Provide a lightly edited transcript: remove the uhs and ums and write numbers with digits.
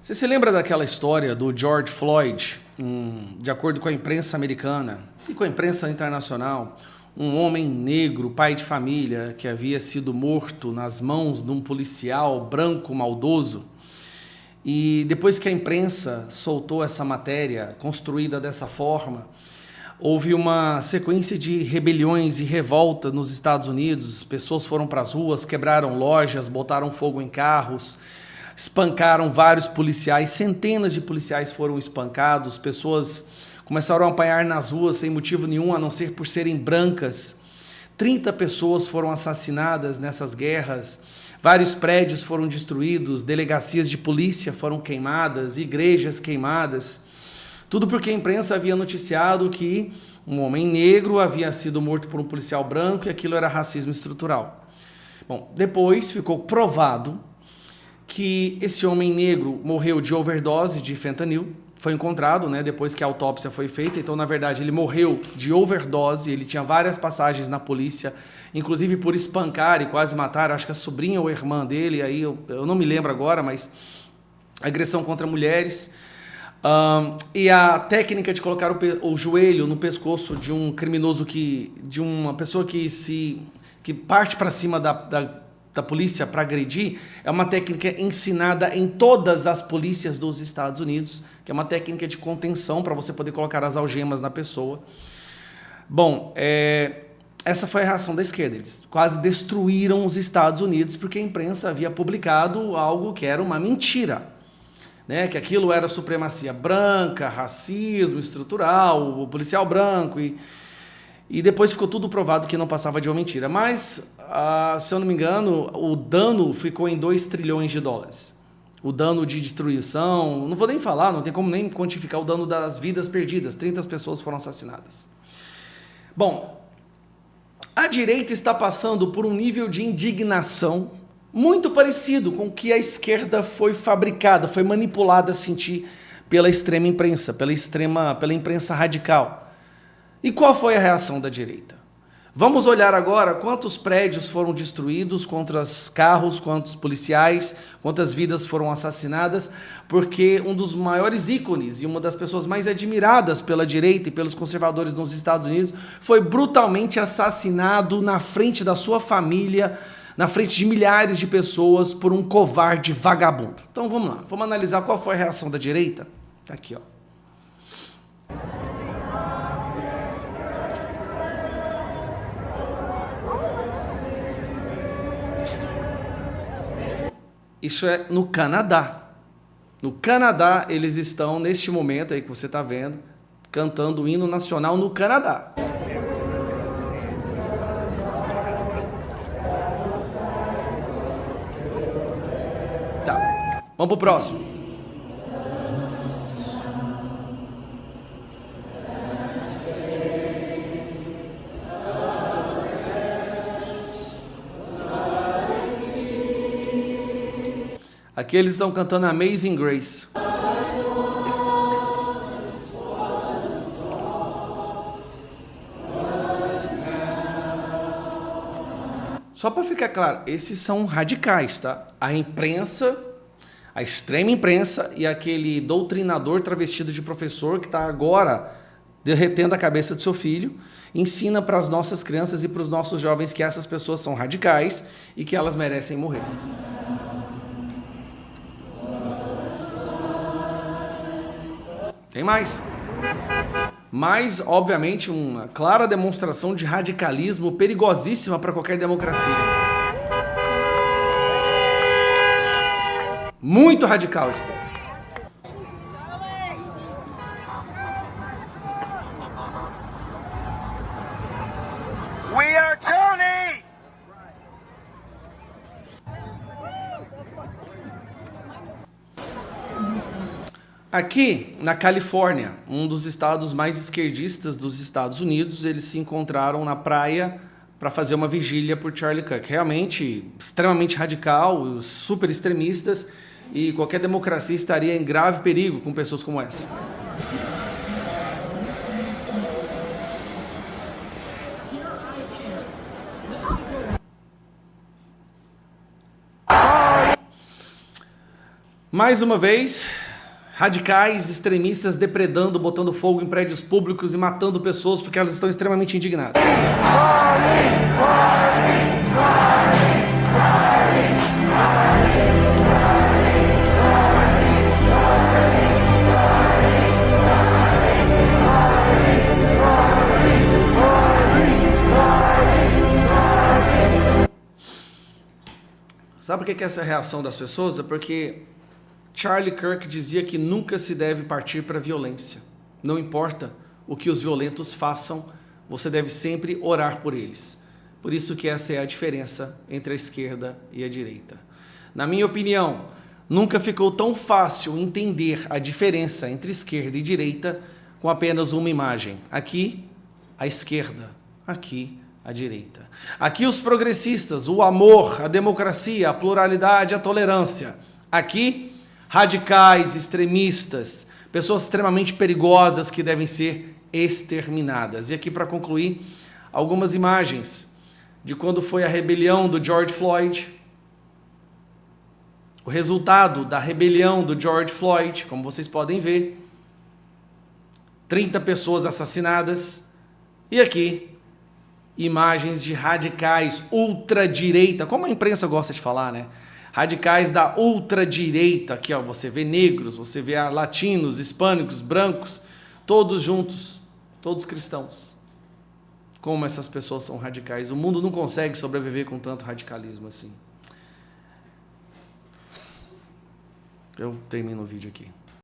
Você se lembra daquela história do George Floyd, de acordo com a imprensa americana e com a imprensa internacional, um homem negro, pai de família, que havia sido morto nas mãos de um policial branco maldoso? E depois que a imprensa soltou essa matéria, construída dessa forma, houve uma sequência de rebeliões e revolta nos Estados Unidos. Pessoas foram para as ruas, quebraram lojas, botaram fogo em carros, espancaram vários policiais, centenas de policiais foram espancados, pessoas começaram a apanhar nas ruas sem motivo nenhum, a não ser por serem brancas. 30 pessoas foram assassinadas nessas guerras, vários prédios foram destruídos, delegacias de polícia foram queimadas, igrejas queimadas. Tudo porque a imprensa havia noticiado que um homem negro havia sido morto por um policial branco e aquilo era racismo estrutural. Bom, depois ficou provado que esse homem negro morreu de overdose de fentanil, foi encontrado, depois que a autópsia foi feita. Então, na verdade, ele morreu de overdose, ele tinha várias passagens na polícia, inclusive por espancar e quase matar, acho que a sobrinha ou a irmã dele, aí eu não me lembro agora, mas agressão contra mulheres. E a técnica de colocar o joelho no pescoço de um criminoso, de uma pessoa que parte para cima da polícia para agredir, é uma técnica ensinada em todas as polícias dos Estados Unidos, que é uma técnica de contenção para você poder colocar as algemas na pessoa. Bom, essa foi a reação da esquerda. Eles quase destruíram os Estados Unidos porque a imprensa havia publicado algo que era uma mentira, que aquilo era supremacia branca, racismo estrutural, o policial branco, e depois ficou tudo provado que não passava de uma mentira. Mas, se eu não me engano, o dano ficou em 2 trilhões de dólares. O dano de destruição, não vou nem falar, não tem como nem quantificar o dano das vidas perdidas. 30 pessoas foram assassinadas. Bom, a direita está passando por um nível de indignação muito parecido com o que a esquerda foi fabricada, foi manipulada a sentir pela extrema imprensa, pela imprensa radical. E qual foi a reação da direita? Vamos olhar agora quantos prédios foram destruídos, quantos carros, quantos policiais, quantas vidas foram assassinadas, porque um dos maiores ícones e uma das pessoas mais admiradas pela direita e pelos conservadores nos Estados Unidos foi brutalmente assassinado na frente da sua família, na frente de milhares de pessoas por um covarde vagabundo. Então vamos lá, vamos analisar qual foi a reação da direita. Tá aqui, ó. Isso é no Canadá. No Canadá, eles estão, neste momento aí que você está vendo, cantando o hino nacional no Canadá. Tá, vamos pro próximo. Aqui eles estão cantando Amazing Grace. Só para ficar claro, esses são radicais, tá? A imprensa, a extrema imprensa e aquele doutrinador travestido de professor que está agora derretendo a cabeça do seu filho, ensina para as nossas crianças e para os nossos jovens que essas pessoas são radicais e que elas merecem morrer. Tem mais. Mas, obviamente, uma clara demonstração de radicalismo perigosíssima para qualquer democracia. Muito radical esse povo. We are Tony! Aqui, na Califórnia, um dos estados mais esquerdistas dos Estados Unidos, eles se encontraram na praia para fazer uma vigília por Charlie Kirk. Realmente, extremamente radical, super extremistas, e qualquer democracia estaria em grave perigo com pessoas como essa. Mais uma vez, radicais, extremistas depredando, botando fogo em prédios públicos e matando pessoas porque elas estão extremamente indignadas. Sabe por que essa é a reação das pessoas? É porque Charlie Kirk dizia que nunca se deve partir para a violência. Não importa o que os violentos façam, você deve sempre orar por eles. Por isso que essa é a diferença entre a esquerda e a direita. Na minha opinião, nunca ficou tão fácil entender a diferença entre esquerda e direita com apenas uma imagem. Aqui, a esquerda. Aqui, a direita. Aqui os progressistas, o amor, a democracia, a pluralidade, a tolerância. Aqui, radicais, extremistas, pessoas extremamente perigosas que devem ser exterminadas. E aqui, para concluir, algumas imagens de quando foi a rebelião do George Floyd. O resultado da rebelião do George Floyd, como vocês podem ver, 30 pessoas assassinadas. E aqui, imagens de radicais ultradireita, como a imprensa gosta de falar, né? Radicais da ultradireita, aqui ó, você vê negros, você vê latinos, hispânicos, brancos, todos juntos, todos cristãos. Como essas pessoas são radicais. O mundo não consegue sobreviver com tanto radicalismo assim. Eu termino o vídeo aqui.